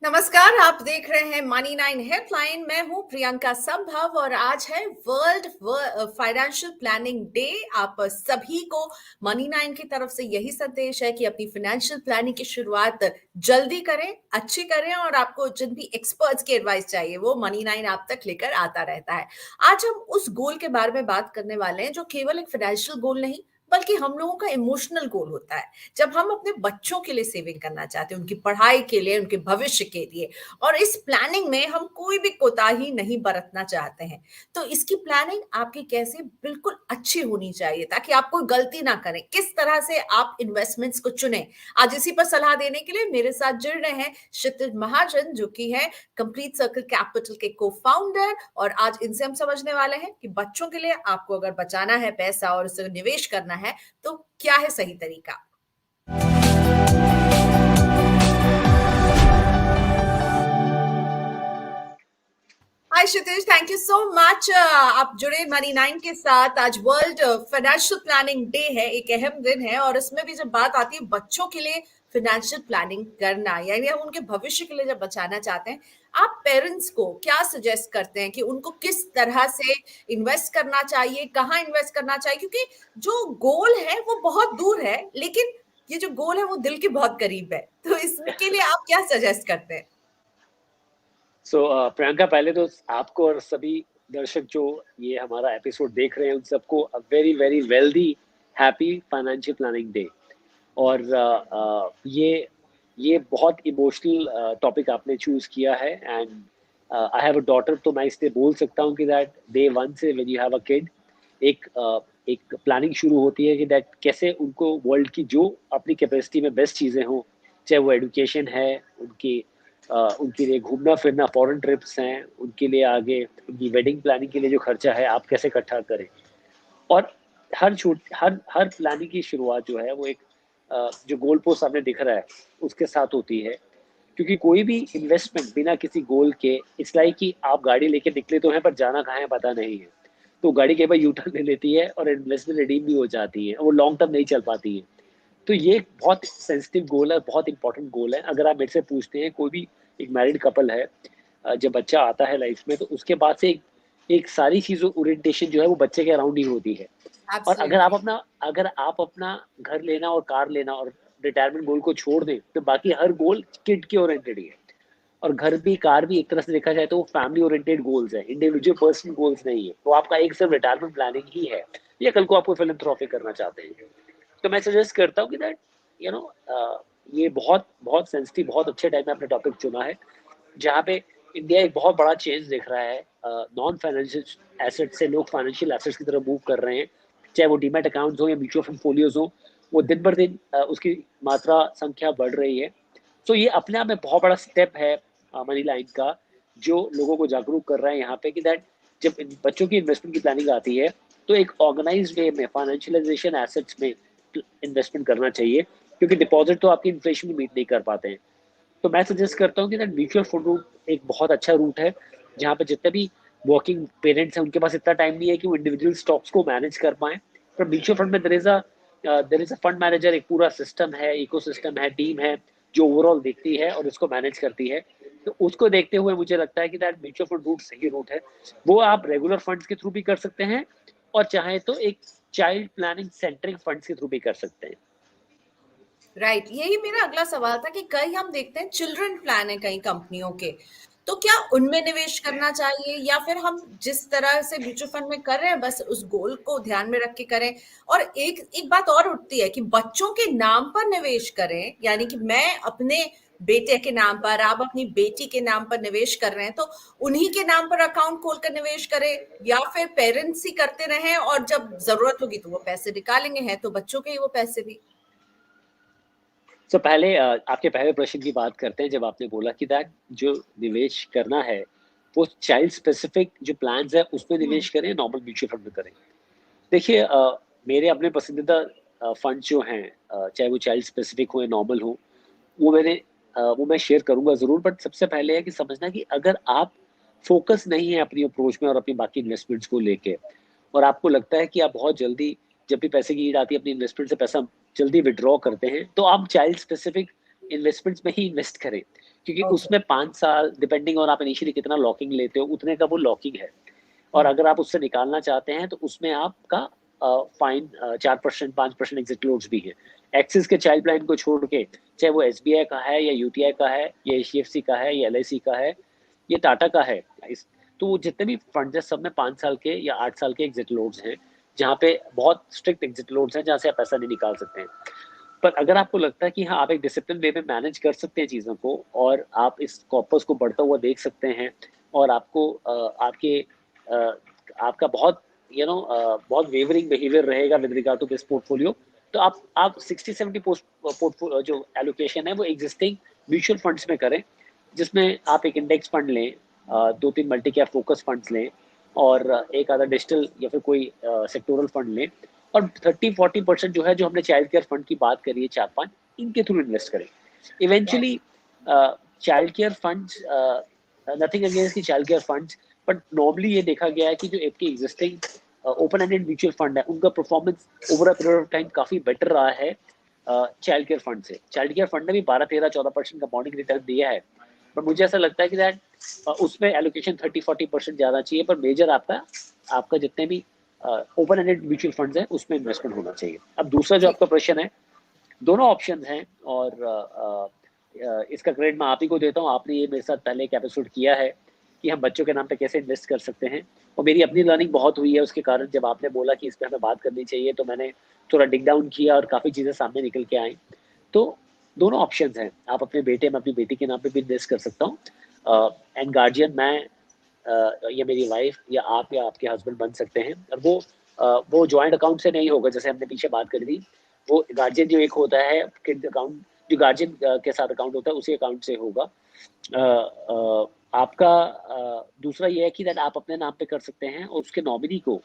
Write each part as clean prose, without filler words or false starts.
नमस्कार, आप देख रहे हैं मनी नाइन हेल्पलाइन। मैं हूं प्रियंका संभव और आज है वर्ल्ड फाइनेंशियल प्लानिंग डे। आप सभी को मनी नाइन की तरफ से यही संदेश है कि अपनी फाइनेंशियल प्लानिंग की शुरुआत जल्दी करें, अच्छी करें और आपको जिन भी एक्सपर्ट्स की एडवाइस चाहिए वो मनी नाइन आप तक लेकर आता रहता है। आज हम उस गोल के बारे में बात करने वाले हैं जो केवल एक फाइनेंशियल गोल नहीं बल्कि हम लोगों का इमोशनल गोल होता है। जब हम अपने बच्चों के लिए सेविंग करना चाहते हैं, उनकी पढ़ाई के लिए, उनके भविष्य के लिए, और इस प्लानिंग में हम कोई भी कोताही नहीं बरतना चाहते हैं। तो इसकी प्लानिंग आपकी कैसे बिल्कुल अच्छी होनी चाहिए ताकि आप कोई गलती ना करें। किस तरह से आप इन्वेस्टमेंट्स को चुनें, आज इसी पर सलाह देने के लिए मेरे साथ जुड़ रहे हैं क्षितिज महाजन, जो कि है कंप्लीट सर्कल कैपिटल के को फाउंडर। और आज इनसे हम समझने वाले हैं कि बच्चों के लिए आपको अगर बचाना है पैसा और उसे निवेश करना है तो क्या है सही तरीका। हाय क्षितिज, थैंक यू सो मच। आप जुड़े मनी नाइन के साथ। आज वर्ल्ड फाइनेंशियल प्लानिंग डे है, एक अहम दिन है और इसमें भी जब बात आती है बच्चों के लिए फाइनेंशियल प्लानिंग करना, यानी हम उनके भविष्य के लिए जब बचाना चाहते हैं, आप पेरेंट्स को क्या सजेस्ट करते हैं कि उनको किस तरह से इन्वेस्ट करना चाहिए, कहाँ इन्वेस्ट करना चाहिए? क्योंकि जो गोल है वो बहुत दूर है, लेकिन ये जो गोल है वो दिल के बहुत करीब है। तो इसके लिए आप क्या सजेस्ट करते हैं? प्रियंका, पहले तो आपको और सभी दर्शक जो ये हमारा एपिसोड देख रहे हैं उन सबको very very wealthy happy financial planning day. और ये बहुत इमोशनल टॉपिक आपने चूज किया है। And I have a daughter, तो मैं इसलिए बोल सकता हूँ कि दैट डे वन से when you have a kid, एक प्लानिंग शुरू होती है कि दैट कैसे उनको वर्ल्ड की जो अपनी कैपेसिटी में बेस्ट चीज़ें हों, चाहे वो एजुकेशन है, उनके लिए घूमना फिरना, फॉरेन ट्रिप्स हैं, उनके लिए आगे उनकी वेडिंग प्लानिंग के लिए जो खर्चा है आप कैसे इकट्ठा करें। और हर प्लानिंग की शुरुआत जो है वो एक जो गोल पोस्ट आपने दिख रहा है उसके साथ होती है। क्योंकि कोई भी इन्वेस्टमेंट बिना किसी गोल के, इट्स लाइक कि आप गाड़ी लेके निकले तो हैं पर जाना कहाँ है पता नहीं है। तो गाड़ी के बाद यू टर्न ले लेती है और इन्वेस्टमेंट रिडीम भी हो जाती है, वो लॉन्ग टर्म नहीं चल पाती है। तो ये एक बहुत सेंसिटिव गोल है, बहुत इंपॉर्टेंट गोल है। अगर आप मेरे से पूछते हैं, कोई भी एक मैरिड कपल है, जब बच्चा आता है लाइफ में तो उसके बाद से एक सारी चीज़ों ओरिएंटेशन जो है वो बच्चे के अराउंड ही होती है। और एब्सोल्युटली। अगर आप अपना घर लेना और कार लेना और रिटायरमेंट गोल को छोड़ दें तो बाकी हर गोल किड के ओरिएंटेड ही है। और घर भी कार भी एक तरह से देखा जाए तो वो फैमिली ओरिएंटेड गोल्स है, इंडिविजुअल पर्सनल गोल्स नहीं है। तो आपका एक सिर्फ रिटायरमेंट प्लानिंग ही है या कल को आपको फिलैंथ्रोपी करना चाहते हैं। तो मैं सजेस्ट करता हूँ कि दैट यू नो ये बहुत बहुत सेंसिटिव, बहुत अच्छे टाइम में आपने टॉपिक चुना है, जहाँ पे इंडिया एक बहुत बड़ा चेंज दिख रहा है। नॉन फाइनेंशियल एसेट से लोग फाइनेंशियल एसेट्स की तरफ मूव कर रहे हैं, चाहे वो डीमैट अकाउंट्स हो या म्यूचुअल फंड फोलियोज हो। वो दिन बर दिन उसकी मात्रा संख्या बढ़ रही है। तो ये अपने आप में बहुत बड़ा स्टेप है मनी लाइन का, जो लोगों को जागरूक कर रहा है यहाँ पे कि दैट जब बच्चों की इन्वेस्टमेंट की प्लानिंग आती है तो एक ऑर्गेनाइज वे में फाइनेंशियलाइजेशन एसेट्स में इन्वेस्टमेंट करना चाहिए, क्योंकि डिपॉजिट तो आपकी इन्फ्लेशन भी मीट नहीं कर पाते हैं। तो मैं सजेस्ट करता हूँ कि दैट म्यूचुअल फंड रूट एक बहुत अच्छा रूट है, जहाँ पे जितने भी वर्किंग पेरेंट्स हैं उनके पास इतना टाइम नहीं है कि वो इंडिविजुअल स्टॉक्स को मैनेज कर पाए। पर म्यूचुअल फंड में there is a fund manager, एक पूरा सिस्टम है, इकोसिस्टम है, टीम है जो ओवरऑल देखती है और इसको मैनेज करती है। तो उसको देखते हुए मुझे लगता है कि दैट म्यूचुअल फंड रूट सही रूट है। वो आप रेगुलर फंड्स के थ्रू भी कर सकते हैं और चाहे तो एक चाइल्ड प्लानिंग सेंटरिंग फंड्स के थ्रू भी कर सकते हैं। राइट, यही मेरा अगला सवाल था कि कई हम देखते हैं चिल्ड्रन प्लान है कई कंपनियों के, तो क्या उनमें निवेश करना चाहिए या फिर हम जिस तरह से म्यूचुअल फंड में कर रहे हैं बस उस गोल को ध्यान में रख के करें? और एक एक बात और उठती है कि बच्चों के नाम पर निवेश करें, यानी कि मैं अपने बेटे के नाम पर, आप अपनी बेटी के नाम पर निवेश कर रहे हैं तो उन्हीं के नाम पर अकाउंट खोलकर निवेश करें, या फिर पेरेंट्स ही करते रहें और जब जरूरत होगी तो वो पैसे निकालेंगे, हैं तो बच्चों के ही वो पैसे भी। तो पहले आपके पहले प्रश्न की बात करते हैं, जब आपने बोला कि दैट जो निवेश करना है वो चाइल्ड स्पेसिफिक जो प्लान्स है उसमें निवेश करें, नॉर्मल म्यूचुअल फंड में करें। देखिए, मेरे अपने पसंदीदा फंड जो हैं, चाहे वो चाइल्ड स्पेसिफिक हो या नॉर्मल हो, वो मैं शेयर करूंगा जरूर। बट सबसे पहले है कि समझना कि अगर आप फोकस नहीं है अपनी अप्रोच में और अपनी बाकी इन्वेस्टमेंट्स को लेके, और आपको लगता है कि आप बहुत जल्दी, जब भी पैसे की नीड आती है, अपनी इन्वेस्टमेंट से पैसा जल्दी विड्रॉ करते हैं, तो आप चाइल्ड स्पेसिफिक इन्वेस्टमेंट्स में ही इन्वेस्ट करें। क्योंकि ओके, उसमें 5 साल डिपेंडिंग ऑन आप इनिशियली कितना लॉकिंग लेते हो उतने का वो लॉकिंग है। और अगर आप उससे निकालना चाहते हैं तो उसमें आपका फाइन 4% 5% एग्जिट लोड्स भी है। एक्सिस के चाइल्ड प्लान को छोड़ के, चाहे वो एसबीआई का है या यूटीआई का है या एचडीएफसी का है या एलआईसी का है या टाटा का है, तो वो जितने भी फंड है सब में 5 साल के या 8 साल के एग्जिट लोड्स हैं, जहाँ पे बहुत स्ट्रिक्ट एग्जिट लोड्स हैं जहाँ से आप पैसा नहीं निकाल सकते हैं। पर अगर आपको लगता है कि हाँ आप एक डिसिप्लिन वे में मैनेज कर सकते हैं चीज़ों को और आप इस कॉर्पस को बढ़ता हुआ देख सकते हैं और आपको आपका बहुत बहुत वेवरिंग बिहेवियर रहेगा with regard to this portfolio, तो आप 60-70 पोर्टफोलियो जो एलोकेशन है वो एग्जिस्टिंग म्यूचुअल फंड्स में करें, जिसमें आप एक इंडेक्स फंड लें, 2-3 मल्टी कैप फोकस फंड्स लें और एक आधा डिजिटल या फिर कोई सेक्टोरल फंड लें और 30-40% जो है, जो हमने चाइल्ड केयर फंड की बात करी है 4-5, इनके थ्रू इन्वेस्ट करें। Eventually child care funds, nothing against की child care funds, but normally ये देखा गया है कि जो आपके existing open ended mutual fund है उनका performance over a period of time काफी बेटर रहा है चाइल्ड केयर फंड से। चाइल्ड केयर फंड ने भी 12-13-14% का मॉर्निंग रिटर्न दिया है, पर मुझे ऐसा लगता है कि दैट उसमें एलोकेशन 30-40% ज्यादा चाहिए, पर मेजर आपका जितने भी ओपन एंडेड म्यूचुअल फंड्स हैं उसमें इन्वेस्टमेंट होना चाहिए। अब दूसरा जो आपका प्रश्न है, दोनों ऑप्शन हैं और इसका क्रेडिट मैं आप ही को देता हूँ। आपने ये मेरे साथ पहले एक एपिसोड किया है कि हम बच्चों के नाम पे कैसे इन्वेस्ट कर सकते हैं, और मेरी अपनी लर्निंग बहुत हुई है उसके कारण। जब आपने बोला कि इस पर हमें बात करनी चाहिए तो मैंने थोड़ा डिग डाउन किया और काफ़ी चीज़ें सामने निकल के आई। तो दोनों ऑप्शंस हैं, आप अपने बेटे, मैं अपनी बेटी के नाम पे भी इन्वेस्ट कर सकता हूँ, एंड गार्जियन मैं या मेरी वाइफ या आपके हस्बैंड बन सकते हैं। और वो जॉइंट अकाउंट से नहीं होगा, जैसे हमने पीछे बात करी थी। वो गार्जियन जो एक होता है किड अकाउंट, जो गार्जियन के साथ अकाउंट होता है उसी अकाउंट से होगा। आपका दूसरा ये है कि दैट आप अपने नाम पे कर सकते हैं और उसके नॉमिनी को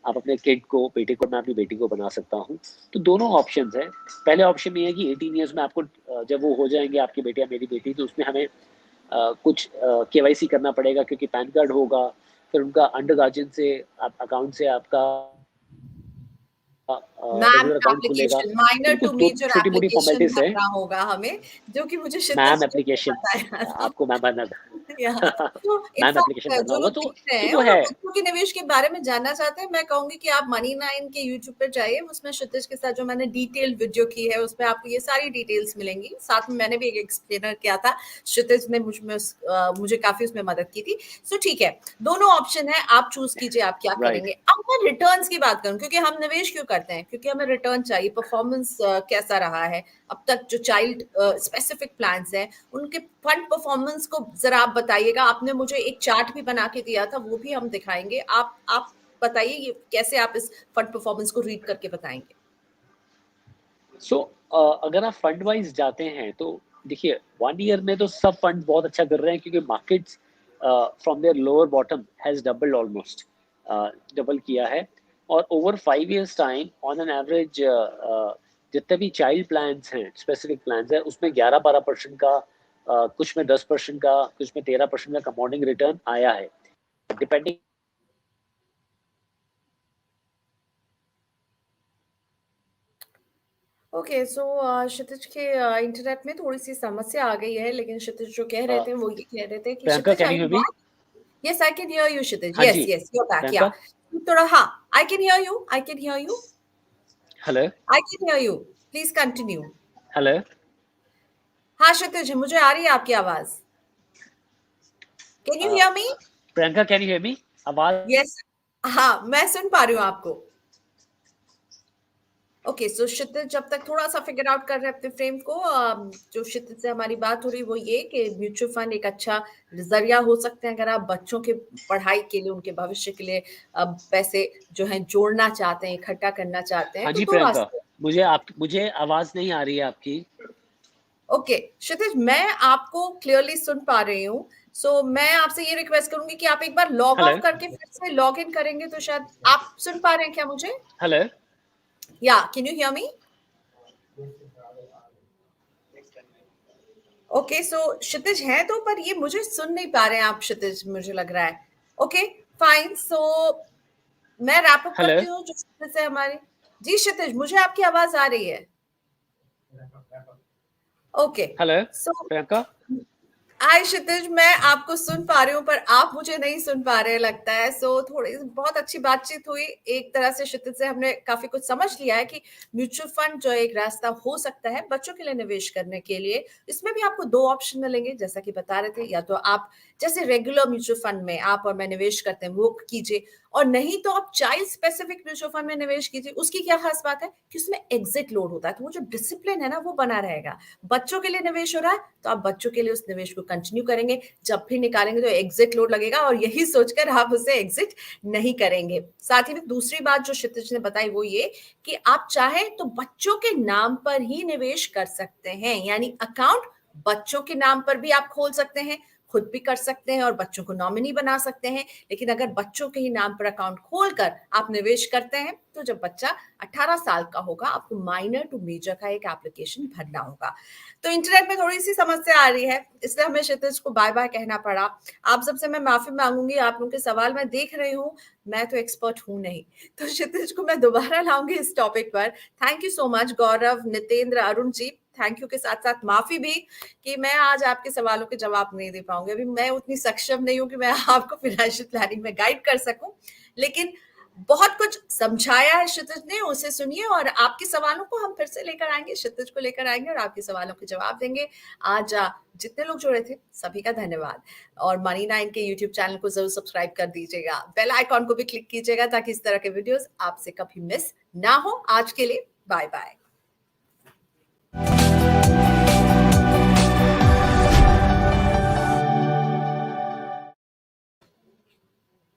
आप अपने किड को, बेटे को, मैं अपनी बेटी को बना सकता हूँ। तो दोनों ऑप्शंस है। पहले ऑप्शन ये है कि 18 ईयर्स में आपको जब वो हो जाएंगे आपकी बेटी या मेरी बेटी, तो उसमें हमें कुछ केवाईसी करना पड़ेगा क्योंकि पैन कार्ड होगा, फिर उनका अंडर गार्जियन से अकाउंट से आपका मैम रेगुलर अकाउंट खुलेगा। एप्लीकेशन, तो माइनर ये टू कुछ मेजर छोटी मोटी एप्लीकेशन फॉर्मेलिटीज है। भरना होगा हमें, जो कि मुझे मैम क्षितिज ने एप्लीकेशन, बताया था। आपको मैम भरना या था। तो मैम एप्लीकेशन इनफैक्ट भरना जो होगा, लोग देख रहे तो हैं वो और है। बच्चों के निवेश के बारे में जानना चाहते हैं, मैं कहूंगी कि आप मनी 9 के यूट्यूब पर जाइए। उसमें क्षितिज के साथ जो मैंने डिटेल्ड वीडियो की है उसमें आपको ये सारी डिटेल्स मिलेंगी। साथ में मैंने भी एक एक्सप्लेनर किया था, क्षितिज ने मुझे काफी उसमें मदद की थी। सो ठीक है, दोनों ऑप्शन है, आप चूज कीजिए आप क्या राइट। करेंगे। अब मैं रिटर्न्स की बात करूं, क्योंकि हम निवेश क्यों करते हैं, क्योंकि हमें रिटर्न चाहिए। परफॉर्मेंस कैसा रहा है अब तक, जो चाइल्ड स्पेसिफिक प्लान्स हैं उनके फंड परफॉर्मेंस को जरा आप बताइएगा। आपने मुझे एक चार्ट भी बना के दिया था, वो भी हम दिखाएंगे। आप बताइए ये कैसे आप इस फंड परफॉर्मेंस को रीड करके बताएंगे। सो अगर आप फंड वाइज जाते हैं तो देखिए 1 ईयर में तो सब फंड बहुत अच्छा कर रहे हैं, क्योंकि markets from their lower bottom has doubled, almost double किया है। और over 5 years time on an average जितने भी चाइल्ड प्लान्स हैं, स्पेसिफिक प्लान्स हैं, उसमें 11-12% का, कुछ में 10% का, कुछ में 13% का कंपाउंडिंग रिटर्न आया है, डिपेंडिंग। ओके, सो क्षितिज के इंटरनेट में थोड़ी सी समस्या आ गई है, लेकिन क्षितिज जो कह रहे थे वो ये कह रहे थे कि Priyanka, Kshitij can I you hear me? Back. Yes, I can hear you Kshitij. हाँ यस जी, yes, you are back. Yeah Priyanka. थोड़ा, हाँ, I can hear you, I can hear you, hello. I can hear you, please continue. Hello. हाँ क्षितिज, मुझे आ रही है आपकी आवाज। Can you hear me? Priyanka, can you hear me? आवाज। यस, हाँ मैं सुन पा रही हूँ आपको। ओके, सो क्षितिज जब तक थोड़ा सा फिगर आउट कर रहे हैं अपने फ्रेम को, जो क्षितिज से हमारी बात हो रही वो ये कि म्यूचुअल फंड एक अच्छा जरिया हो सकते हैं अगर आप बच्चों के पढ़ाई के लिए, उनके भविष्य के लिए पैसे जो है जोड़ना चाहते हैं, इकट्ठा करना चाहते हैं, हाँ तो जी दो प्रियंका, रास्ते। मुझे आवाज नहीं आ रही है आपकी। ओके क्षितिज, मैं आपको क्लियरली सुन पा रही हूँ। सो मैं आपसे ये रिक्वेस्ट करूंगी कि आप एक बार लॉग हेलो। ऑफ करके फिर से लॉग इन करेंगे तो शायद। आप सुन पा रहे हैं क्या मुझे? Hello. Yeah can you hear me? Okay, so Kshitij है तो, पर ये मुझे सुन नहीं पा रहे हैं आप क्षितिज, मुझे लग रहा है। ओके फाइन, सो मैं रैप अप हेलो। करती हूँ जो क्षितिज है हमारे। जी क्षितिज, मुझे आपकी आवाज आ रही है। Okay hello so Priyanka. Hi Kshitij, मैं आपको सुन पा रही हूँ पर आप मुझे नहीं सुन पा रहे लगता है। सो थोड़ी बहुत अच्छी बातचीत हुई। एक तरह से क्षितिज से हमने काफी कुछ समझ लिया है कि म्यूचुअल फंड जो एक रास्ता हो सकता है बच्चों के लिए निवेश करने के लिए। इसमें भी आपको दो ऑप्शन मिलेंगे जैसा कि बता रहे थे, या तो आप जैसे रेगुलर म्यूचुअल फंड में आप और मैं निवेश करते हैं वो कीजिए, और नहीं तो आप चाइल्ड स्पेसिफिक म्यूचुअल फंड में निवेश कीजिए। उसकी क्या खास बात है कि उसमें एग्जिट लोड होता है, तो वो जो डिसिप्लिन है ना वो बना रहेगा। बच्चों के लिए निवेश हो रहा है तो आप बच्चों के लिए उस निवेश को कंटिन्यू करेंगे, जब भी निकालेंगे तो एग्जिट लोड लगेगा और यही सोचकर आप उसे एग्जिट नहीं करेंगे। साथ ही में दूसरी बात जो क्षितिज ने बताई वो ये कि आप चाहें तो बच्चों के नाम पर ही निवेश कर सकते हैं, यानी अकाउंट बच्चों के नाम पर भी आप खोल सकते हैं, खुद भी कर सकते हैं और बच्चों को नॉमिनी बना सकते हैं। लेकिन अगर बच्चों के ही नाम पर अकाउंट खोलकर आप निवेश करते हैं तो जब बच्चा 18 साल का होगा आपको माइनर टू मेजर का एक एप्लीकेशन भरना होगा। तो इंटरनेट में थोड़ी सी समस्या आ रही है, इसलिए हमें क्षितिज को बाय बाय कहना पड़ा। आप सबसे मैं माफी मांगूंगी, आप लोगों के सवाल मैं देख रही हूँ, मैं तो एक्सपर्ट हूं नहीं। तो क्षितिज को मैं दोबारा लाऊंगी इस टॉपिक पर। Thank you so much Gaurav, Nitendra, Arun ji, thank you के साथ साथ माफी भी कि मैं आज आपके सवालों के जवाब नहीं दे पाऊंगी। अभी मैं उतनी सक्षम नहीं हूं कि मैं आपको फाइनेंशियल प्लानिंग में गाइड कर सकूं, लेकिन बहुत कुछ समझाया है क्षितिज ने, उसे सुनिए और आपके सवालों को हम फिर से लेकर आएंगे, क्षितिज को लेकर आएंगे और आपके सवालों के जवाब देंगे। आज जितने लोग जुड़े थे सभी का धन्यवाद, और मनी नाइन के यूट्यूब चैनल को जरूर सब्सक्राइब कर दीजिएगा, बेल आइकॉन को भी क्लिक कीजिएगा ताकि इस तरह के वीडियोस आपसे कभी मिस ना हो। आज के लिए बाय बाय।